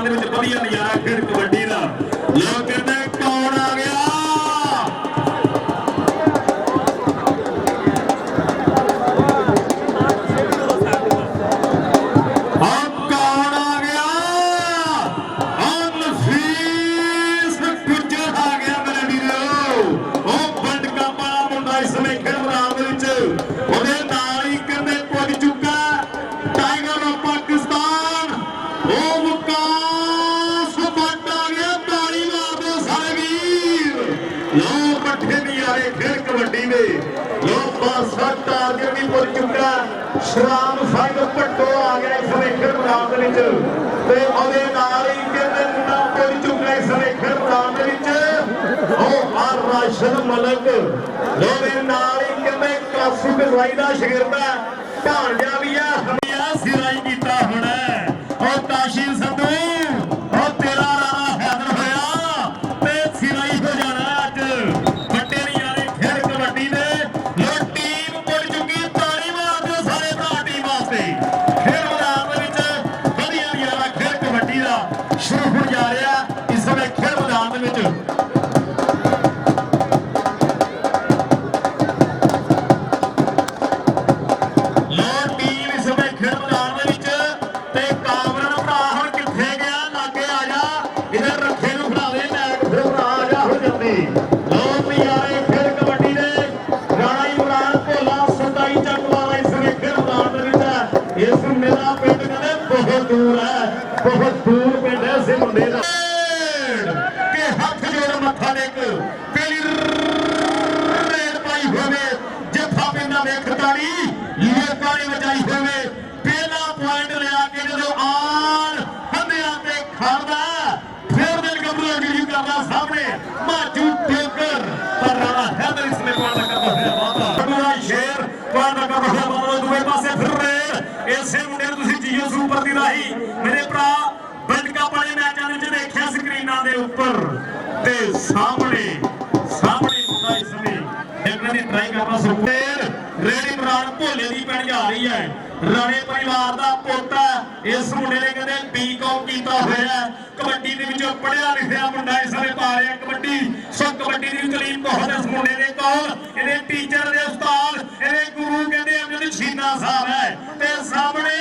मैदान में वधिया नज़ारा खेल कबड्डी का। लोग कहते कौन आ गया ਸ਼ਰਾਮ ਸਿੰਘ ਭੱਟੋ ਆ ਗਿਆ ਇਸ ਵੇਖਣ ਮੈਦਾਨ ਦੇ ਵਿੱਚ ਤੇ ਉਹਦੇ ਨਾਲ ਹੀ ਕਹਿੰਦੇ ਮੁੰਡਾ ਪੁੱਜ ਚੁੱਕਾ ਇਸ ਵੇਖਣ ਮੈਦਾਨ ਦੇ ਵਿੱਚ ਉਹ ਆ ਰਾਸ਼ਨ ਮਲਕ ਉਹਦੇ ਨਾਲ ਹੀ ਕਹਿੰਦੇ ਕਾਸੂ ਕਸਾਈ ਦਾ ਸ਼ਾਗਿਰਦ ਹੈ ਭਾਂਜਾ ਵੀ ਆ ਹਮਿਆ ਸਿਰਾਈ ਕੀਤਾ ਹੁਣ ਉਹ ਕਾਸ਼ੀ ਸੰਧੂ ਉਹ ਤੇਰਾ ਰਾਣਾ ਹੈਦਰ ਹੋਇਆ ਤੇ ਸਿਰਾਈ ਹੋ ਜਾਣਾ ਅੱਜ ਵੱਡੇ ਨਜ਼ਾਰੇ ਖੇਡ ਕਬੱਡੀ ਦੇ शुरू हो जा रहा इस समय खेल मैदान लो टीम इस समय खेल मैदान कामरन भरा हम किथे गया लागे आ जा इधर रखे फड़ा दे मैच फिर भरा आ जा हो जाती लोग नजारे खेल कबड्डी ने राणा इमरान भोला 27 चक वाला इस समय खेल मैदान इस मेरा पिंड कहते बहुत दूर है बहुत दूर पिंड है इस मुंडे का के हाथ जोड़ मत्था टेक पहली रेड पाई होवे जथा पिंडा में खताड़ी लोकां ने बचाई होवे पहला पॉइंट लिया के जो आन हंदियां ते खड़दा फिर दिल गबरू गिरी करदा सामने माजू ठोकर पर राणा हैदर इसमें वादा करता है वादा बड़ा शेर वादा करता है वादा दूसरे पासे फिर रेड ऐसे मुंडे तुसी जीओ सुपर दी राही मेरे भरा वर्ल्ड कप वाले मैचों में देखिया स्क्रीनां दे ऊपर ते सामने मुंडा इस समय देखने की ट्राई करना सुपर रेडी इमरान भोले की भैन जा रही है राणे परिवार का पोता इस मुंडे ने कहते बीकॉम किया होया कबड्डी के विचों पढ़िया लिखिया मुंडा इस समय पा रहा कबड्डी सो कबड्डी की तलीम बहुत इस मुंडे के कोल इहदे टीचर दे उस्ताद इहदे गुरु कहते अमजद छीना साहब है ते सामने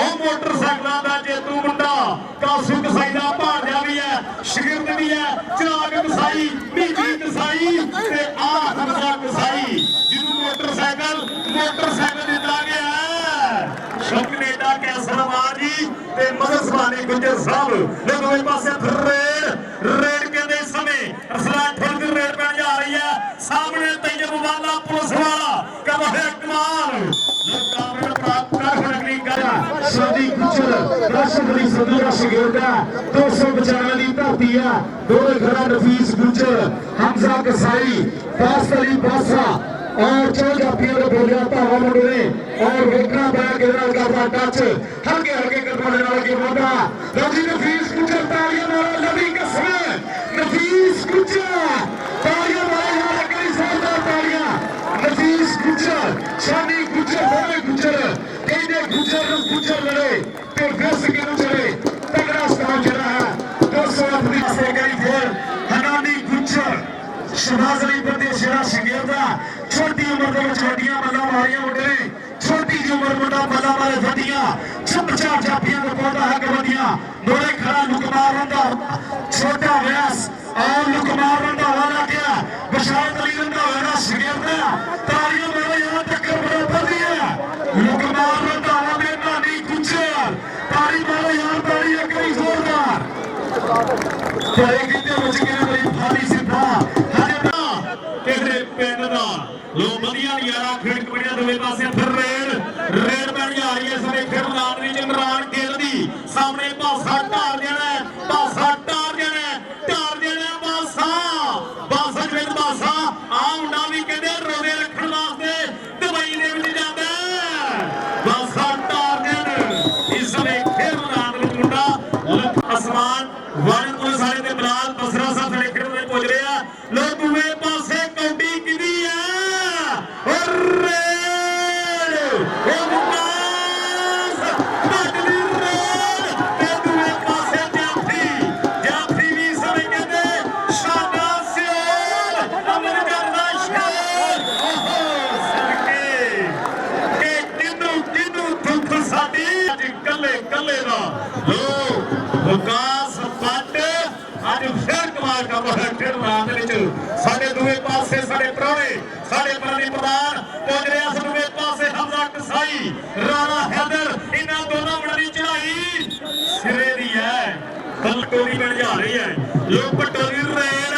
ਉਹ मोटरसाइकिलों का जेतू मुंडा कासू कसाई का भांजा भी है शागिर्द भी है चिराग कसाई नीजी कसाई ते आ हमजा कसाई जिन्हों मोटरसाइकिल दिता गया है कनेडा कैसरवार जी ते मदद सवानी गुजर साहब दोनों पासे रेड कहते इस समय असला ठुल्क रेड पैन जा रही है सामने तैयब वाला पुलिस वाला कर रहे कमाल शादी गुजर राष्ट्रपति सदर शागिर्द 295 की धरती है दोनों खड़ा नफीस गुजर हमजा कसाई बास अली बासा और चल जापियों को बोल जाता है मुंडे ने और वेखना पाया केरल का टच हल्के हल्के कदमों के नाल के वादा रजी नफीस गुजर तालियां मारो लवी कसम नफीस गुजर तालियां मारो यार कई जोरदार तालियां नफीस गुजर शानी गुजर होवे गुजर कहने गुजर लड़े ते व्यस्त के चले तगड़ा स्टार चला है 208 से गई फिर हनानी गुजर शहबाज अली प्रदेश शागिर्द छोटी उम्र के वड्डियां बल्ला मारियां मुंडे ने छोटी जी उम्र मुंडा बल्ला मारे वड्डियां छप्पा जापियां का पौधा है कबड्डियां दोड़े खड़ा लुकमार रंधा छोटा व्यास और लुकमार रंधा वाला क्या बशारत अली रंधा वाला शागिर्द तालियां मारो यहां टक्कर बराबर दी है लुकमार रंधा वाले नानी गुजर ताली मारो यहां ताली कई जोरदार तेरे कितने बच गए मेरी भारी सिद्धा किसी पिंड का लो वधिया नज़ारा खेड कबड्डी दोवें पासे फिर रेड पैन जा रही है इस समय खेड मैदान में इमरान खेलदी सामने पासा ढाल देना पासा टार देना बासा जिवें बासा आ मुंडा भी कहते रोजे रखने वास्ते दुबई दे विच जांदा बासा टार देन इस समय खेड मैदान में मुंडा आसमान वन पुलिस वाले ते बिलाल बसरा साहब साडे खेड में पहुंच रहे हैं लोग दोवें पासे कौडी किदी है और रेड ओ मुकास बदली रेड ते दोवें पासे ਮੈਦਾਨ ਦੇ ਵਿੱਚ ਸਾਡੇ ਦੂਏ ਪਾਸੇ ਸਾਡੇ ਪ੍ਰਾਹੁਣੇ ਸਾਡੇ ਪ੍ਰਣੀ ਪ੍ਰਧਾਨ ਪਹੁੰਚ ਰਿਹਾ ਸੀ ਦੂਏ ਪਾਸੇ ਹਮਜ਼ਾ ਕਸਾਈ ਰਾਣਾ ਹੈਦਰ ਇਹਨਾਂ ਦੋਨਾਂ ਬੜੀ ਚੜਾਈ ਸਿਰੇ ਦੀ ਹੈ ਪਲਟੋ ਦੀ ਬਣ ਜਾ ਰਹੀ ਹੈ ਲੋਕ ਪੱਟੋ ਦੀ ਰੇਡ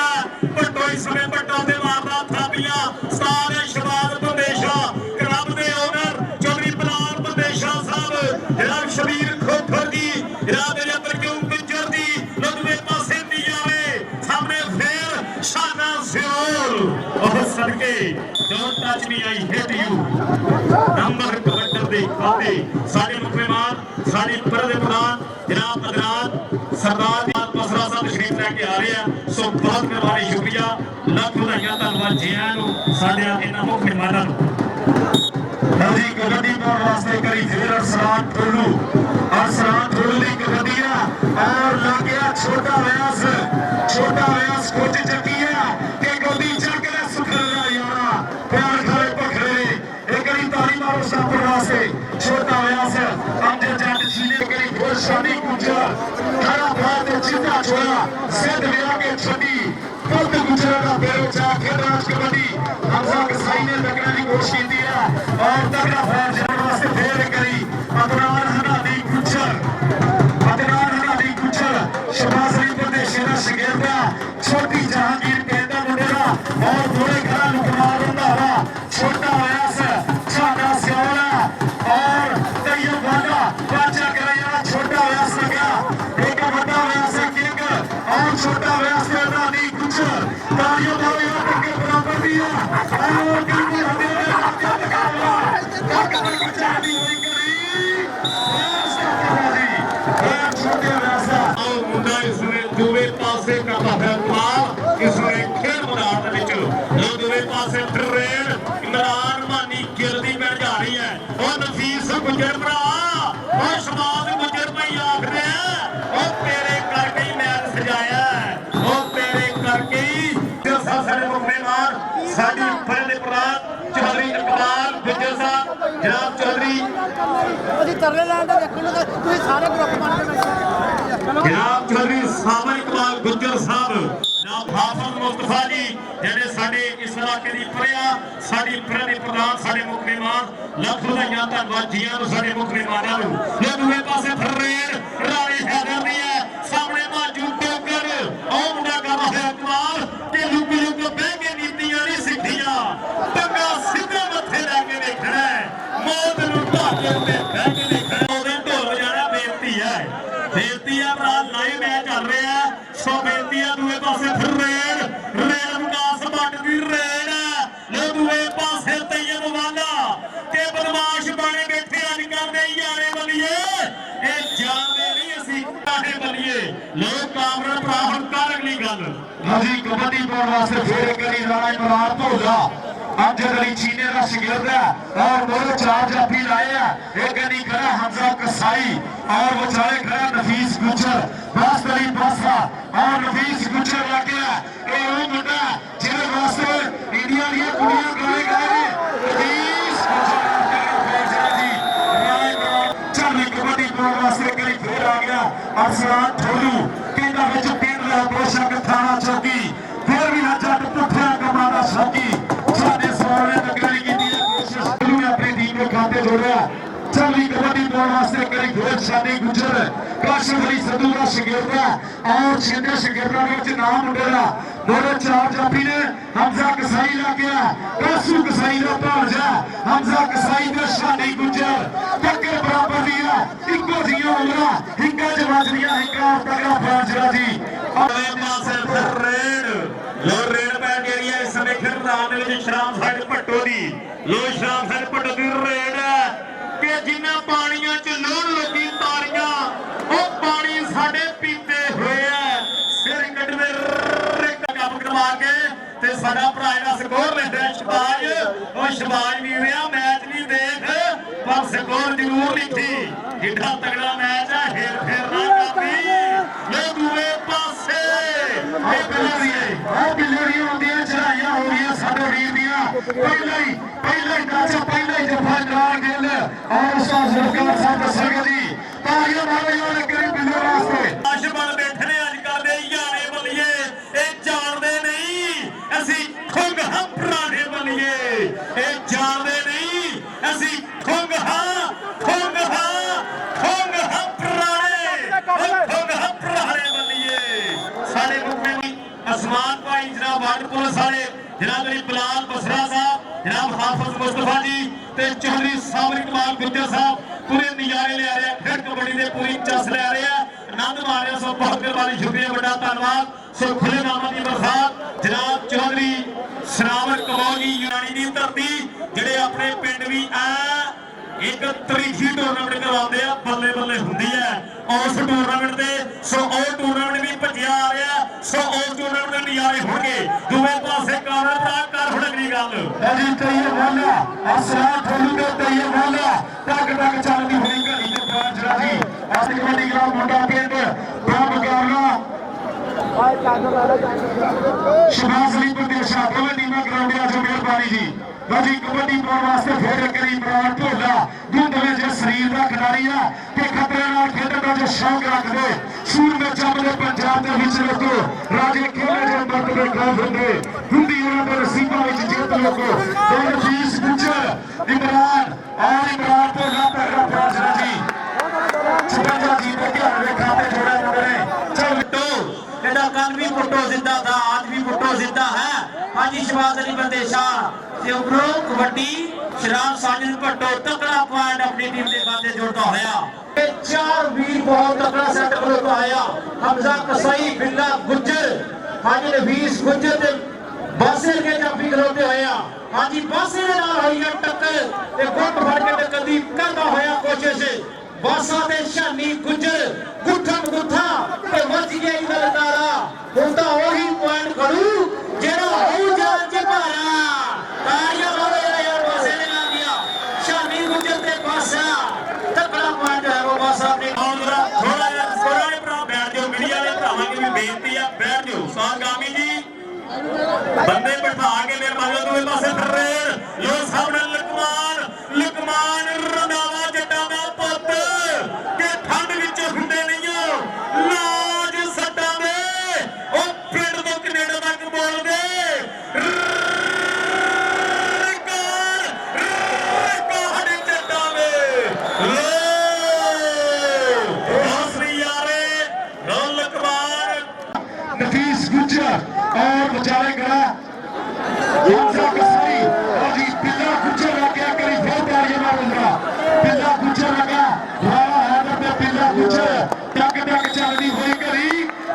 ਪੱਟੋ ਇਸ ਸਮੇਂ ਪੱਟਾਂ ਤੇ ਮਾਰਦਾ ਥਾਪੀਆਂ ਸਾਰੇ ਸ਼ਬਾਦ ਬੰਦੇਸ਼ਾ ਕਲੱਬ ਦੇ ਓਨਰ ਚੌਧਰੀ ਬਲਾਲ ਬੰਦੇਸ਼ਾ ਸਾਹਿਬ ਜਨਾਬ ਸ਼ਬੀਰ ਖੋਖਰ ਜੀ ਜਨਾਬ ਮੇਰੇ ਅੰਦਰ ਕਿਉਂ ਗੁੱਜਰ ਦੀ ਲੋਕਦੇ ਪਾਸੇ ਦੀ ਜਾਵੇ ਸਾਹਮਣੇ ਫੇਰ ਸ਼ਾਨਾ ਸਿਓਲ ਉਹ ਸਦਕੇ don't touch me I hate you number ਕਬੱਡਰ ਦੇ ਖਾਤੇ ਸਾਡੇ ਮੁੱਖ ਮਹਿਮਾਨ ਸਾਡੀ ਪਰਦ ਦੇ ਪ੍ਰਧਾਨ ਜਨਾਬ ਅਦਨਾਨ ਸਰਦਾਰ ਮਸਰਾ ਸਾਹਿਬ ਤਸ਼ਰੀਫ ਲੈ ਕੇ ਆ ਰਹੇ ਆ ਸੋ ਬਹੁਤ ਮਿਹਰਬਾਨੀ ਸ਼ੁਕਰੀਆ ਲੱਖ ਵਧਾਈਆਂ ਧੰਨਵਾਦ ਜੀਆਂ ਨੂੰ ਸਾਡੇ ਇਹਨਾਂ ਮੁੱਖ ਮਹਿਮਾਨਾਂ ਨੂੰ जी कबड्डी पाने वास्ते करी फिर अरसलान ठोलू की कबड्डी और लग गया छोटा व्यास कुछ चकिया के गोदी चक ले सुखरा यारा प्यार खड़े पखड़े एक करी ताली मारो सापर वास्ते छोटा व्यास अंजे जट सीने करी फिर शादी गुजर खड़ा भार ते चिंता छोड़ा सिद्ध विया के छड़ी पद गुजरा का बेरो चा खेल राज कबड्डी हमजा कसाई ने लगने की कोशिश की है और तगड़ा फैर जाने वास्ते फेर करी अदनान हनादी गुजर शबाज अली परदेशी दा शगिर्दा छोटी जहांगीर कहता मुंडेरा और थोड़े घरा लुकमार होंदा वा छोटा व्यास छाड़ा सियाला और तैयब वाला बाचा करैया छोटा व्यास लगा एक बड़ा व्यास किंग और छोटा व्यास हनादी गुजर तालियों मारो यार के बराबर दिया और किंग हमें आगे लगावा ताकत बचा दी हुई करी छोटे व्यासा मुंडा इसने दूवे पासे करता है पार इसने खेल मैदान ਦੇ ਵਿੱਚ ਉਹ ਦੂਵੇ ਪਾਸੇ ਟ੍ਰੇਨ ਇਮਰਾਨ ਮਾਨੀ ਗਿਰਦੀ ਬਣ ਜਾ ਰਹੀ ਹੈ ਉਹ ਨਫੀਸ ਗੁਜਰ ਭਰਾ ਉਹ ਸ਼ਬਾਦ ਗੁਜਰ ਭਾਈ ਆਖਦੇ ਉਹ ਤੇਰੇ ਕਰਕੇ ਹੀ ਮੈਚ ਸਜਾਇਆ ਉਹ ਤੇਰੇ ਕਰਕੇ ਹੀ ਸਾਡੇ ਮੁੱਖ ਮਹਿਮਾਨ ਸਾਡੀ ਫਰਜ਼ ਦੇ ਪ੍ਰਧਾਨ ਚੌਧਰੀ ਇਕਬਾਲ ਗੁਜਰ ਸਾਹਿਬ ਜਨਾਬ ਚੌਧਰੀ ਅਸੀਂ ਤਰਲੇ ਲੈਣ ਦੇ ਦੇਖਣ ਨੂੰ ਤੁਸੀਂ ਸਾਰੇ ਗਰੁੱਪ ਬਣ ਕੇ ਬੈਠੇ ਜਨਾਬ ਚੌਧਰੀ ਸਾਬਰ ਇਕਬਾਲ ਗੁੱਜਰ ਸਾਹਿਬ ਜਨਾਬ ਹਾਫਿਜ਼ ਮੁਸਤਫਾ ਜੀ ਜਿਹੜੇ ਸਾਡੇ ਇਸ ਇਲਾਕੇ ਦੀ ਪਰਿਆ ਸਾਡੀ ਪਰਿਆ ਦੇ ਪ੍ਰਧਾਨ ਸਾਡੇ ਮੁੱਖ ਮਹਿਮਾਨ ਲੱਖ ਵਧਾਈਆਂ ਧੰਨਵਾਦ ਜੀਆਂ ਨੂੰ ਸਾਡੇ ਮੁੱਖ ਮਹਿਮਾਨਾਂ ਨੂੰ ਇਹ ਦੂਏ ਪਾਸੇ ਫਰੇਡ ਰਾਣੇ ਹੈਦਰ ਦੀ ਹੈ ਸਾਹਮਣੇ ਮਾਜੂ ਟੋਕਰ ਉਹ ਮੁੰਡਾ ਕਰਦਾ ਹੋਇਆ ਕਮਾਲ ਕਿ ਲੁੱਕ ਬਹਿ ਕੇ ਨੀਤੀਆਂ ਨਹੀਂ ਸਿੱਖੀਆਂ ਟੰਗਾ ਸਿੱਧੇ ਮੱਥੇ ਲੈ ਕੇ ਵੇਖਣਾ ਮੌਤ ਨੂੰ ਢਾਕੇ ਉੱਤੇ ਬਹਿ ਕੇ ਵੇਖਣਾ ਉਹਦੇ ਢੋਲ ਜਾਣਾ ਬੇਨਤੀ ਹੈ ਭਰਾ ਲਾਈਵ ਮੈਚ ਚੱਲ ਰਿਹਾ ਸੋ ਬੇਨਤੀ ਆ ਦੂਏ ਪਾਸੇ ਫਿਰ ਰੇਡ ਵਿਕਾਸ ਭੱਟ ਦੀ ਰੇਡ ਲੋ ਦੂਏ ਪਾਸੇ ਤੈਯਬ ਵਾਲਾ ਤੇ ਬਦਮਾਸ਼ ਬਣੇ ਬੈਠੇ ਅੱਜ ਕਰਦੇ ਯਾਰੇ ਬੱਲੀਏ ਇਹ ਜਾਣਦੇ ਨਹੀਂ ਅਸੀਂ ਕਾਹੇ ਬੱਲੀਏ ਲੋ ਕਾਮਰਨ ਭਰਾ ਹੁਣ ਕਰ ਅਗਲੀ ਗੱਲ जी कबड्डी पाने वास्ते फिर करी राणा इमरान भोला अमजद अली चीने का शगिर्द और वो चार जाफी लाए एक करी खड़ा हमजा कसाई और वो चारे खड़ा नफीस गुजर बास अली बासा और नफीस गुजर लग गया ये वो मुंडा जिहदे वास्ते इंडिया दी कुड़ियां गाने गाए नफीस गुजर जी चल कबड्डी पाने वास्ते करी फिर आ गया अरसलान ठोलू केंद्र विच पिंड दा बेशक थाना चौकी फिर भी ना जट पुठिया कमां दा शौकी साडे सोने तकड़ी कीती कोशिश ने अपनी टीम के खाते जोड़िया चली कबड्डी पाने वास्ते करी फिर शादी गुजर काशिफ अली सदू दा शगिर्द और छिंदे शगिर्दां दे विच नाम मुंडेरा मोरे चार जाफी ने हमजा कसाई लग गया कासू कसाई दा भांजा हमजा कसाई दा शादी गुजर टक्कर बराबर दिया इको जिया उमरा हिंगा च वजदियां हिंगा तगड़ा फैसला जी ਅਗਲੇ ਪਾਸੇ ਫਿਰ ਲੋ ਰੇਡ ਪੈ ਗਈ ਹੈ ਇਸ ਸਮੇਂ ਫਿਰ ਮੈਦਾਨ ਦੇ ਵਿੱਚ ਸ਼ਰਾਮ ਸਾਈਡ ਭੱਟੋ ਦੀ ਲੋ ਸ਼ਰਾਮ ਸਾਈਡ ਭੱਟੋ ਦੀ ਰੇਡ ਕਿ ਜਿੰਨਾ ਪਾਣੀਆਂ ਚ ਲੋੜ ਲੋਕੀ ਤਾਰੀਆਂ ਉਹ ਪਾਣੀ ਸਾਡੇ ਪੀਤੇ ਹੋਏ ਆ ਸਿਰ ਕੱਢਦੇ ਕੰਮ ਕਰਵਾ ਕੇ ਤੇ ਸਾਡਾ ਭਰਾ ਜਿਹੜਾ ਸਕੋਰ ਲੈਂਦਾ ਸ਼ਬਾਜ ਉਹ ਸ਼ਬਾਜ ਵੀ ਰਿਹਾ ਮੈਚ ਨਹੀਂ ਦੇਖ ਪਰ ਸਕੋਰ ਜ਼ਰੂਰ ਲਿਖੀ ਜਿੱਡਾ ਤਗੜਾ ਮੈਚ ਹੈ ਹੇਰ ਫੇਰ ਨਾ ਕਰਦੀ ਲੈ ਦੂਏ ਪਾਸੇ ਉਹ ਬਿਲੜੀਆਂ ਹੁੰਦੀਆਂ ਚੜਾਈਆਂ ਹੋ ਗਈਆਂ ਸਾਡੇ ਵੀਰ ਦੀਆਂ ਪਹਿਲਾਂ ਹੀ ਜਫਾ ਜਲਾਲ ਗਿੱਲ ਔਰ ਉਸਤਾਦ ਜ਼ੁਲਫਕਾਰ ਸਾਹਿਬ ਦੱਸਣਗੇ ਜੀ ਤਾਲੀਆਂ ਮਾਰੋ ਯਾਰ ਕਰੀ ਬਿੱਲੇ ਵਾਸਤੇ ਆਸ਼ਬਨ ਬੈਠੇ ਨੇ ਅੱਜ ਕੱਲ ਦੇ ਯਾਰੇ ਬੱਲੀਏ ਇਹ ਜਾਣਦੇ ਨਹੀਂ कमांड पुलिस वाले जनाब मेरी बिलाल बसरा साहब, जनाब हाफिज मुस्तफा जी ते चौधरी साबरी कमाल गुज्जर साहब पूरे नजारे ले आ रहे हैं, फिर कबड्डी दे पूरी चस ले आ रहे हैं, आनंद मार रहे हैं। सो बहुत मेहरबानी, शुक्रिया, बड़ा धन्यवाद। सो खुले नामा की बरसात जनाब चौधरी सरावर कमौल जी यूनानी की धरती ਜਿਹੜੇ ਆਪਣੇ ਪਿੰਡ ਵੀ एक तरीखी टूरनामेंट करवाते हैं, बल्ले बल्ले होंगी है उस टूरनामेंट से। सो और टूरनामेंट भी भजिया आ रहा है, सो उस टूरनामेंट के नजारे होंगे दूसरे पासे कानून प्राप्त कर होने अगली गल जी तैयार वाला असला ठोलू के तैयार वाला टक टक चलती हुई घड़ी के पांच राजी आज कबड्डी ग्राउंड मुंडा पिंड दो मुकाबला शहबाज अली प्रदेशा दोवें टीमां ग्राउंड आज मेहरबानी जी बाजी कबड्डी पाउण वास्ते फिर करी इमरान ढोला दूधवे जे शरीर का खिलाड़ी है कि खतरे नाल खेडण दा जो शौक रखदे सूर में चमदे पंजाब दे विच लोको राजे खेले जे मरतबे खौफ हुंदे हुंदी उन्हां दे नसीबां विच जित लोको ते नफीस गुज्जर इमरान ढोला तगड़ा फैसला जी 56 जी के ध्यान दे खाते जोड़े मुंडे चल पुट्टो बेटा कल भी पुट्टो जिंदा था, आज भी पुट्टो जिंदा है। हाजी शहबाज अली बंदेशा कबड्डी शराब साजिद भट्टो तकड़ा पॉइंट अपनी टीम के खाते जोड़ता होया। चार वीर बहुत तकड़ा सेट खलोता होया। हमजा कसाई, बिल्ला गुज्जर, हाजी नफीस गुज्जर ते बासे के जाफी खलोते होया। हाजी बासे दे नाल होई है टक्कर ते गुੱਟ फड़ के टक्कर दी करदा होया कोशिश बासा ते शानी गुज्जर गुੱਠਮ गुੱਠਾ ते ਵੱਜ ਗਿਆ ਇਹ ਲਲਕਾਰਾ ਹੁੰਦਾ ਉਹੀ ਪੁਆਇੰਟ ਖੜੂ ਜਿਹੜਾ ਹੋ ਜਾਣ ਚ ਭਾਰਾ ਤਾੜੀਆਂ ਮਾਰੋ ਯਾਰ ਬਾਸੇ ਨੇ ਲਾ ਦਿਆ शानी गुज्जर ते बासा तकड़ा पॉइंट है वो बासा अपने थोड़ा जिहा थोड़ा जिहा भरा बैठ जाओ मीडिया वाले भरावां की भी बेनती है बैठ जाओ सागामी जी बंदे बैठा के मेहरबानी दूसरे पासे फिर लो सामने लकमान रंधावा जट्टां दा पुੱਤ कि ठंड विच हुंदे नहीं हो लाज सट्टां दे ओ पिंड तो कनेडा तक बोलदे हड़े जट्टां दे लो हौसली यारे लो लकमान नफीस गुज्जर और बचारे गड़ा हमजा कसाई और जी बिल्ला गुज्जर आ गया करी फिर तालियां मारूंगा बिल्ला गुज्जर आ गया वाला हैदर पे बिल्ला गुज्जर टक टक चलदी हुई घड़ी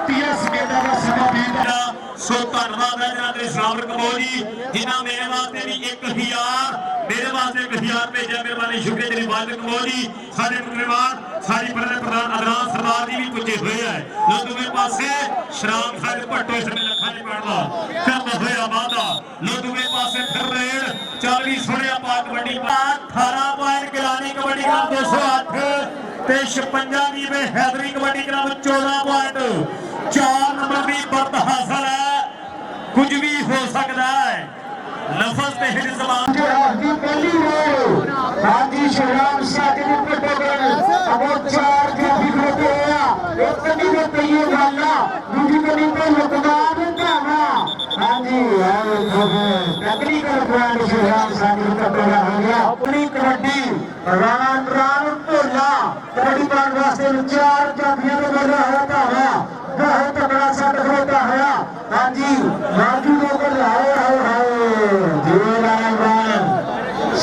30 सेकंडां दा समा बीता सो धन्यवाद है जनाब सरावर कमौल जी जिन्होंने मेरे वास्ते भी 1000 मेरे वास्ते 1000 भेजा मेहरबानी शुक्रिया जी वाहिद कमौल जी साडे मुकरमान साडी प्रधान अदनान सरदार जी भी पुजे हुए है लो दूसरे पासे शराब साहिब भट्टो इस लखा नहीं पड़दा करदा होया वादा लो दूसरे पासे फिर रेड 40 सोनिया पा कबड्डी 18 पॉइंट गिलानी कबड्डी का 208 ते 56 जी में Haidari kabaddi club 14 point 4 number की बर्त हासिल है कुछ भी हो सकता है लफज ते हिज ज़बान की पहली रोल हाजी शहराम साजिद पटोगन अब चार जाफी खड़े होया एक कनी में तैयार वाला दूसरी कनी पे लकमान धावा हाजी टेक्निकल पॉइंट शहराम साजिद पटोगन हो गया अपनी कबड्डी रान ढोला कबड्डी पाउण वास्ते चार जाफियां का बड़ा है धावा बहुत तगड़ा सेट खड़ोता है हाजी राजू लोग लाए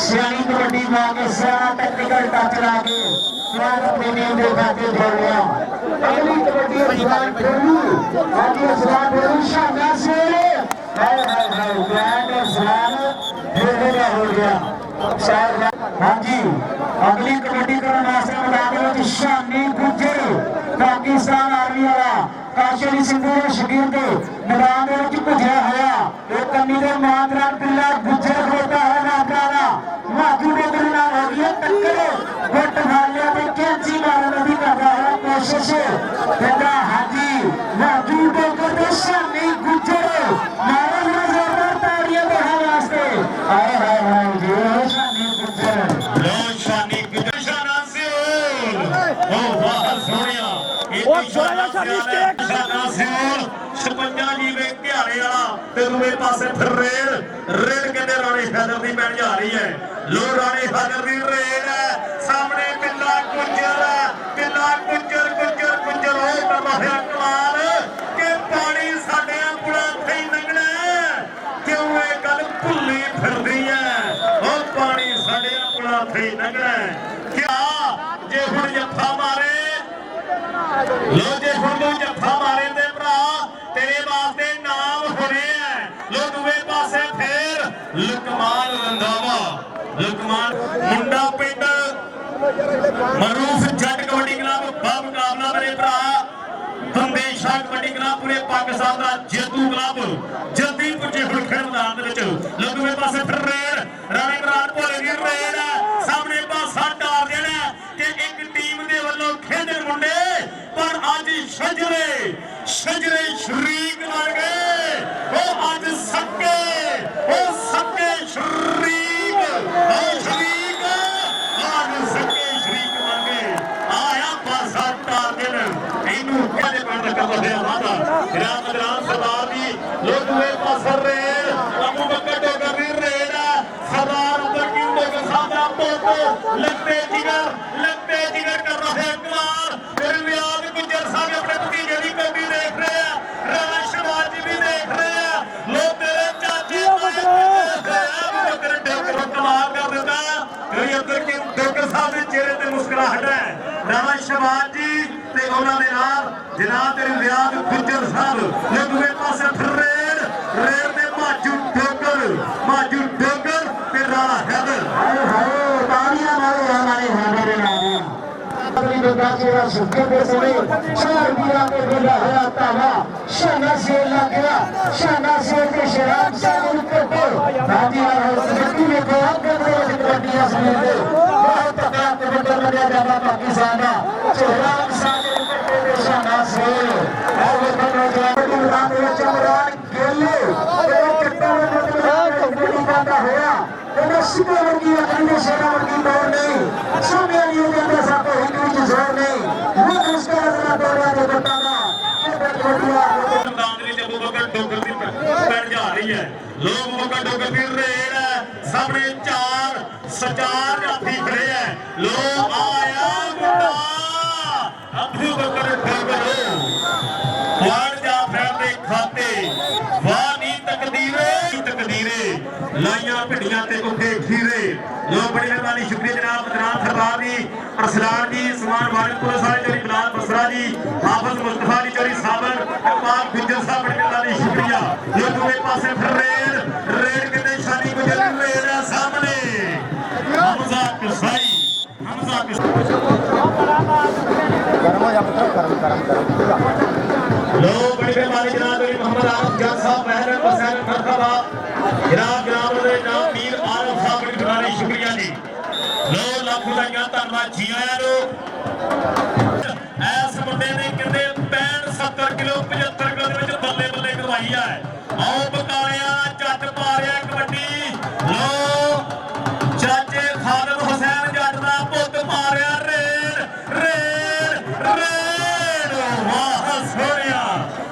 सियानी कबड्डी मांगे सारा टेक्निकल टच ला के अपनी टीम के खाते जोड़ लिया अगली कबड्डी असलान ठोलू हाजी असलान ठोलू शानदार से हाय हाय हाय ग्रैंड असलान ठोलू हो गया हाजी अगली कबड्डी करने वास्ते मैदान में शानी गुज्जर पाकिस्तान आर्मी वाला काशली सिंधु के शकीर के मैदान में भुजया होया एक कन्नी के मातरा पिल्ला गुज्जर होता है नाकारा माजू डोगरी नाल हो गई टक्कर गुट फालिया ते कैंची मारने की कर रहा है कोशिश कहता हाजी माजू डोगर ते शानी गुज्जर मारो जोरदार ताड़ियां देने वास्ते हाय हाय हाय जी शानी गुज्जर लो शानी गुज्जर शाना से ओ वाह सोनिया एक शाना से 56 जी में घियारे वाला ते दूसरे पासे फिर रेड कहते राणे हैदर दी पैण जा रही है लो राणे हैदर दी रेड है सामने बिल्ला गुज्जर गुज्जर हो करदा होया कमाल के पानी साडे पुड़ा थे लंघना ਪਾਸੇ ਲੰਘਣਾ ਕਿਆ ਜੇ ਹੁਣ ਜੱਫਾ ਮਾਰੇ ਲੋ ਜੇ ਹੁਣ ਤੂੰ ਜੱਫਾ ਮਾਰੇ ਤੇ ਭਰਾ ਤੇਰੇ ਵਾਸਤੇ ਨਾਮ ਹੋਣੇ ਆ ਲੋ ਦੂਏ ਪਾਸੇ ਫੇਰ ਲੁਕਮਾਨ ਰੰਧਾਵਾ ਲੁਕਮਾਨ ਮੁੰਡਾ ਪਿੰਡ ਮਰੂਫ ਜੱਟ ਕਬੱਡੀ ਕਲੱਬ ਦਾ ਮੁਕਾਬਲਾ ਮੇਰੇ ਭਰਾ ਬੰਦੇਸ਼ਾ ਕਬੱਡੀ ਕਲੱਬ ਪੂਰੇ ਪਾਕਿਸਤਾਨ ਦਾ ਜੇਤੂ ਕਲੱਬ ਜਲਦੀ ਪੁੱਜੇ ਹੁਣ ਖੇਡ ਮੈਦਾਨ ਦੇ ਵਿੱਚ ਲੋ ਪਾਸੇ ਫਿਰ ਰੇਡ ਰਾਣੇ ਮਰਾਨ ਭੋਲੇ ਦੀ ਰੇਡ ਸਾਹਮਣੇ ਪਾਸਾ ਟਾਰ ਦੇਣਾ ਕਿ ਇੱਕ ਟੀਮ ਦੇ ਵੱਲੋਂ ਖੇਡਣ ਮੁੰਡੇ ਪਰ ਅੱਜ ਸ਼ਜਰੇ ਸ਼ਰੀਕ ਬਣ ਗਏ ਉਹ ਅੱਜ ਸੱਕੇ ਸ਼ਰੀਕ ਅੱਜ ਸੱਕੇ ਸ਼ਰੀਕ ਬਣ ਗਏ ਆਇਆ ਪਾਸਾ ਟਾਰ ਦੇਣਾ ਇਹਨੂੰ ਕਹਿੰਦੇ ਪਿੰਡ ਦਾ ਵਧਿਆ ਵਾਦਾ ਰਾਮ ਸਰਦਾਰ ਦੀ ਲੋਕੂਏ ਪਾਸਰ ਰੇਡ ਅਬੂ ਬੱਕਰ ਡੋਗਰ ਦੀ ਰੇਡ ਸਰਦਾਰ ਅੰਦਰ ਕਿਉਂ ਡੋਗਰ ਸਾਹਿਬ ਦਾ ਪੋਟੋ ਲੱਗਦੇ ਜਿਗਰ ਕਰ ਰਹੇ ਕਮਾਲ ਮੇਰੇ ਵਿਆਦ ਗੁੱਜਰ ਸਾਹਿਬ ਆਪਣੇ ਭਤੀਜੇ ਦੀ ਕੌਡੀ ਦੇਖ ਰਹੇ ਆ ਰਾਣਾ ਸ਼ਮਾਜ ਜੀ ਵੀ ਦੇਖ ਰਹੇ ਆ ਲੋ ਤੇਰੇ ਚਾਚੇ ਅਬੂ ਬੱਕਰ ਡੋਗਰ ਕਮਾਲ ਕਰ ਦਿੱਤਾ ਕੋਈ ਅੰਦਰ ਕਿਉਂ ਡੋਗਰ ਸਾਹਿਬ ਦੇ ਚਿਹਰੇ ਤੇ ਮੁਸਕਰਾਹਟ ਹੈ ਰਾਣਾ ਸ਼ਮਾਜ ਜੀ ਤੇ ਉਹਨਾਂ ਦੇ ਨਾਲ ਜਨਾਬ ਤੇਰੇ ਵਿਆਦ ਗੁੱਜਰ ਸਾਹਿਬ ਦੂਏ ਪਾਸੇ ਫਿਰ ਰੇਡ ਦੇ ਮਾਜੂ ਡੋਗਰ ਤੇ ਰਾਣਾ ਹੈਦਰ ਤਾਲੀਆਂ ਨਾਲ ਰਾਣੇ ਹੈਦਰ ਦੇ ਨਾਮ ਅਗਲੀ ਬੰਦਾ ਜਿਹੜਾ ਸੁੱਕੇ ਦੇ ਸਮੇਂ 4 ਵੀਰਾਂ ਦੇ ਵੇਲਾ ਹੋਇਆ ਤਾਵਾ ਸ਼ਾਨਾ ਸੇਲ ਲੱਗ ਗਿਆ ਸ਼ਾਨਾ ਸੇਲ ਤੇ ਸ਼ਰਾਬ ਸਾਹਿਬ ਨੂੰ ਕੱਟੋ ਰਾਜੀ ਨਾਲ ਸੱਤੀ ਨੇ ਕੋਲ ਕਰਦੇ ਵਿੱਚ ਕਬੱਡੀਆਂ ਸਮੇਂ ਦੇ ਬਹੁਤ ਤਕੜਾ ਕਬੱਡੀ ਲੱਗਿਆ ਜਾਂਦਾ ਪਾਕਿਸਤਾਨ ਦਾ ਸ਼ਰਾਬ ਸਾਹਿਬ ਨੂੰ ਕੱਟੇ ਤੇ ਸ਼ਾਨਾ ਸੇਲ ਔਰ ਉਹ ਨੌਜਵਾਨ ਦੀ ਮੈਦਾਨ ਦੇ ਵਿੱਚ ਇਮਰਾਨ ਗੇਲੇ ਜਿਹੜੇ ਕੱਟਾਂ ਦੇ ਕਬੱਡੀ ਕਰਦਾ ਹੋਇਆ ਉਹਨਾਂ ਸਿੱਧੇ ਵਰਗੀ ਅਗਲੀ ਸ਼ੇਰਾਂ ਵਰਗੀ ਦੌੜ ਨਹੀਂ ਸਾਹਮਣੇ ਨਹੀਂ ਜਾਂਦੇ ਸਾਥੋਂ ਹਿੰਦੂ ਵਿੱਚ ਜ਼ੋਰ ਨਹੀਂ ਉਹ ਮੁਸਕਰਾ ਜ਼ਰਾ ਦੌੜਿਆ ਦੇ ਬੱਟਾਂ ਦਾ ਮੈਦਾਨ ਦੇ ਵਿੱਚ ਅਬੂ ਬੱਕਰ ਡੋਗਰ ਦੀ ਪੈਣ ਜਾ ਰਹੀ ਹੈ ਲੋਕ ਬੱਕਰ ਡੋਗਰ ਦੀ ਰੇਡ ਹੈ ਸਾਹਮਣੇ ਚਾਰ ਜਾਤੀ ਖੜੇ ਹੈ ਲੋ ਆਇਆ ਮੁੰਡਾ ਅਬੂ ਬੱਕਰ ਡੋਗਰ ਵਾਰ ਜਾ ਫੈਰ ਦੇ ਖਾਤੇ ਵਾਹ ਨੀ ਤਕਦੀਰੇ ਲਾਈਆਂ ਭਿੱਡੀਆਂ ਤੇ ਉੱਥੇ ਖੀਰੇ ਲੋ ਬੜੀ ਮਿਹਰਬਾਨੀ ਸ਼ੁਕਰੀਆ ਜਨਾਬ ਜਨਾਬ ਸਰਦਾਰ ਜੀ ਅਰਸਲਾਨ ਜੀ ਸਮਾਨ ਵਾਲਿਦਪੁਰ ਸਾਹਿਬ ਚੋਰੀ ਬਲਾਲ ਬਸਰਾ ਜੀ ਹਾਫਿਜ਼ ਮੁਸਤਫਾ ਜੀ ਚੋਰੀ ਸਾਬਰ ਇਕਬਾਲ ਗੁੱਜਰ ਸਾਹਿਬ ਬੜੀ ਮਿਹਰਬਾਨੀ ਸ਼ੁਕਰੀਆ ਲੋ ਦੂਏ ਪਾਸੇ ਫਿਰ ਰੇਡ ਕਿਤੇ ਸ਼ਾਨੀ ਗੁੱਜਰ ਰੇਡ ਹੈ ਸਾਹਮਣੇ ਹਮਜ਼ਾ ਕਸਾਈ लो बड़ी मेहरबानी जनाब मोहम्मद आरिफ जान साहब महर हुसैन फरखाबा जनाब ਦੇ ਨਾਮ ਮੀਰ ਆਰਿਫ ਸਾਹਿਬ ਬੜੀ ਮੇਹਰਬਾਨੀ ਸ਼ੁਕਰੀਆ ਜੀ ਲੋ ਲੱਖ ਵਧਾਈਆਂ ਧੰਨਵਾਦ ਜੀ ਆਇਆਂ ਨੂੰ ਐਸ ਮੁੰਡੇ ਨੇ ਕਹਿੰਦੇ 65 70 ਕਿਲੋ 75 ਕਿਲੋ ਦੇ ਵਿੱਚ ਬੱਲੇ ਕਰਵਾਈ ਆ ਆਓ ਬਕਾਲਿਆ ਜੱਟ ਪਾ ਰਿਹਾ ਕਬੱਡੀ ਲੋ ਚਾਚੇ ਖਾਲਦ ਹੁਸੈਨ ਜੱਟ ਦਾ ਪੁੱਤ ਪਾ ਰਿਹਾ ਰੇਡ ਵਾਹ ਸੋਹਣਿਆ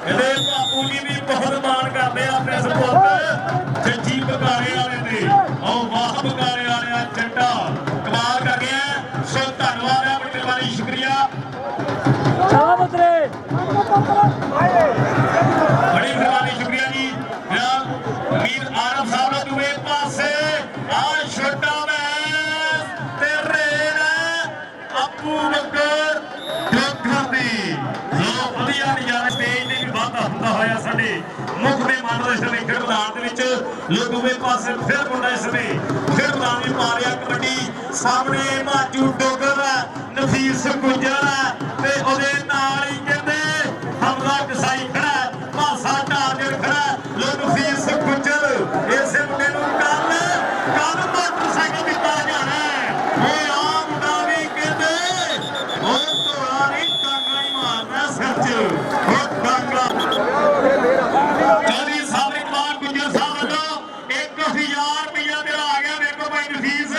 ਇਹਦੇ ਬਾਪੂ ਜੀ ਵੀ ਬਹੁਤ ਮਾਣ ਕਰਦੇ ਆ ਆਪਣੇ ਸਪੋਰਟ ਜੱਜੀ ਬਕਾਲੇ ਵਾਲੇ ਤੇ ਆਓ ਵਾਹ ਬਕਾਲੇ ਵਾਲਿਆ ਜੱਟਾ ਕਮਾਲ ਕਰ ਗਿਆ ਸੋ ਧੰਨਵਾਦ ਹੈ ਬੜੀ ਮਿਹਰਬਾਨੀ ਸ਼ੁਕਰੀਆ ਬੜੀ ਮਿਹਰਬਾਨੀ ਸ਼ੁਕਰੀਆ ਜੀ ਮੀਰ ਆਰਫ ਸਾਹਿਬ ਨੇ ਦੂਏ ਪਾਸੇ ਆ ਛੋਟਾ ਮੈਚ ਤੇ ਰੇਡ ਅਬੂ ਬੱਕਰ ਡੋਗਰ ਦੀ ਲੋ ਵਧੀਆ ਨਜ਼ਾਰਾ ਸਟੇਜ ਤੇ ਵੀ ਵਾਧਾ ਹੁੰਦਾ ਹੋਇਆ ਸਾਡੇ ਮੁੱਖ ਮਹਿਮਾਨ ਦੇ ਸਮੇਂ ਖੇਡ ਮੈਦਾਨ ਦੇ ਵਿੱਚ ਲੋ ਦੂਏ ਪਾਸੇ ਫਿਰ ਮੁੰਡਾ ਇਸ ਸਮੇਂ ਫਿਰ ਮੈਦਾਨ ਵਿੱਚ ਪਾ ਰਿਹਾ ਕਬੱਡੀ ਸਾਹਮਣੇ ਮਾਜੂ ਡੋਗਰ ਨਫੀਸ ਗੁੱਜਰ ਤੇ ਉਹਦੇ ਨਾਲ ਹੀ ਕਹਿੰਦੇ ਹਮਜ਼ਾ ਕਸਾਈ ਖੜਾ ਪਾਸਾ ਟਾਰਗੇਟ ਖੜਾ ਲੋ ਨਫੀਸ ਗੁੱਜਰ ਇਸੇ ਮੁੰਡੇ ਨੂੰ ਕੱਲ ਮੋਟਰਸਾਈਕਲ ਦਿੱਤਾ ਜਾਣਾ ਇਹ ਆਮ ਮੁੰਡਾ ਵੀ ਕਹਿੰਦੇ ਉਹ ਧੋਲਾ ਨਹੀਂ ਟਾਂਗਾ ਹੀ ਮਾਰਨਾ ਸਿਰ 'ਚ ਉਹ ਟਾਂਗਾ ਚੌਧਰੀ ਸਾਹਿਬ ਇਕਬਾਲ ਗੁੱਜਰ ਸਾਹਿਬ ਵੱਲੋਂ 1000 ਰੁਪਇਆ ਮੇਰਾ ਆ ਗਿਆ ਵੇਖੋ ਭਾਈ ਨਫੀਸ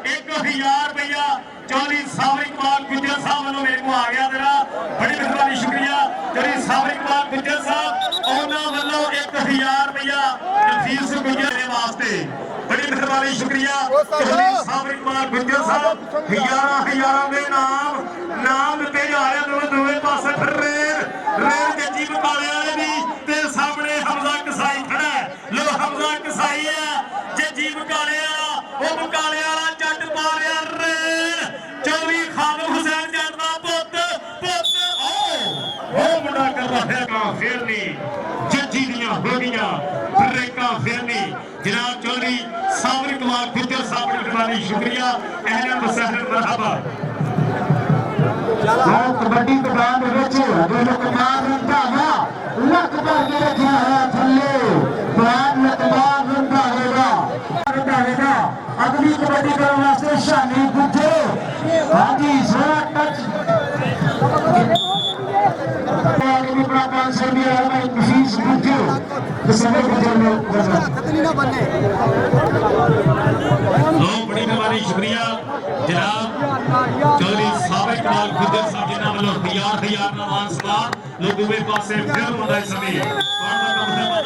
1000 ਰੁਪਇਆ ਚੌਧਰੀ ਸਾਹਿਬ ਇਕਬਾਲ ਗੁੱਜਰ ਸਾਹਿਬ ਵੱਲੋਂ ਮੇਰੇ ਕੋਲ ਆ ਗਿਆ ਤੇਰਾ ਬੜੀ ਮਿਹਰਬਾਨੀ ਸ਼ੁਕਰੀਆ ਚੌਧਰੀ ਸਾਹਿਬ ਇਕਬਾਲ ਗੁੱਜਰ ਸਾਹਿਬ ਉਹਨਾਂ ਵੱਲੋਂ 1000 ਰੁਪਇਆ ਨਫੀਸ ਗੁੱਜਰ ਦੇ ਵਾਸਤੇ ਬੜੀ ਮਿਹਰਬਾਨੀ ਸ਼ੁਕਰੀਆ ਚੌਧਰੀ ਸਾਹਿਬ ਇਕਬਾਲ ਗੁੱਜਰ ਸਾਹਿਬ ਹਜ਼ਾਰਾਂ ਦੇ ਨਾਮ ਦਿੱਤੇ ਜਾ ਰਹੇ ਦੋਵੇਂ ਪਾਸੇ ਫਿਰ ਰੇਡ ਜੱਜੀ ਬਕਾਲੇ ਵਾਲੇ ਦੀ ਤੇ ਸਾਹਮਣੇ ਹਮਜ਼ਾ ਕਸਾਈ ਖੜਾ ਲੋ ਹਮਜ਼ਾ ਕਸਾਈ ਹੈ ਜੱਜੀ ਬਕਾਲੇ ਵਾਲਾ ਉਹ ਬਕਾਲੇ ਵਾਲਾ ਜੱਟ ਪਾ ਰਿਹਾ ਹੋਇਆ ਫੇਰਨੀ ਜੱਜੀ ਦੀਆਂ ਹੋ ਗਈਆਂ ਬ੍ਰੇਕਾਂ ਫੇਰਨੀ ਜਨਾਬ ਚੌਧਰੀ ਸਾਬਰ ਕੁਮਾਰ ਗੁੱਜਰ ਸਾਹਿਬ ਦੀ ਮਿਹਰਬਾਨੀ ਸ਼ੁਕਰੀਆ ਅਹਿਲਨ ਵਸਹਲਨ ਮਰਹਬਾ ਕਬੱਡੀ ਮੈਦਾਨ ਦੇ ਵਿੱਚ ਅਗੇ ਲਕਮਾਨ ਰੰਧਾਵਾ ਲੱਕ ਭਰ ਕੇ ਰੱਖਿਆ ਹੋਇਆ ਥੱਲੇ ਬਾਹਰ ਲਕਮਾਨ ਰੰਧਾਵੇ ਦਾ ਅਗਲੀ ਕਬੱਡੀ ਕਰਨ ਵਾਸਤੇ ਸ਼ਾਨੀ ਗੁੱਜਰ ਹਾਂਜੀ ਸੋਹਣਾ ਟੱਚ ਅਗਲੀ ਬੜਾ 500 ਰੁਪਏ ਵਾਲਾ ਭਾਈ ਮਸੀਸ ਗੁੱਜਰ ਦਸਵੇਂ ਗੁੱਜਰ ਨੂੰ ਖਤਨੀ ਨਾ ਬੰਨੇ ਬਹੁਤ ਬੜੀ ਮਿਹਰਬਾਨੀ ਸ਼ੁਕਰੀਆ ਜਨਾਬ ਚੌਧਰੀ ਸਾਬਰ ਕੁਮਾਰ ਗੁੱਜਰ ਸਾਹਿਬ ਜਿਨ੍ਹਾਂ ਵੱਲੋਂ ਹਜ਼ਾਰ ਨਾਲ ਮਾਨ ਸਨਮਾਨ ਲੋਕ ਦੂਵੇ ਪਾਸੇ ਫਿਰ ਹੁੰਦਾ ਇਸ ਸਮੇਂ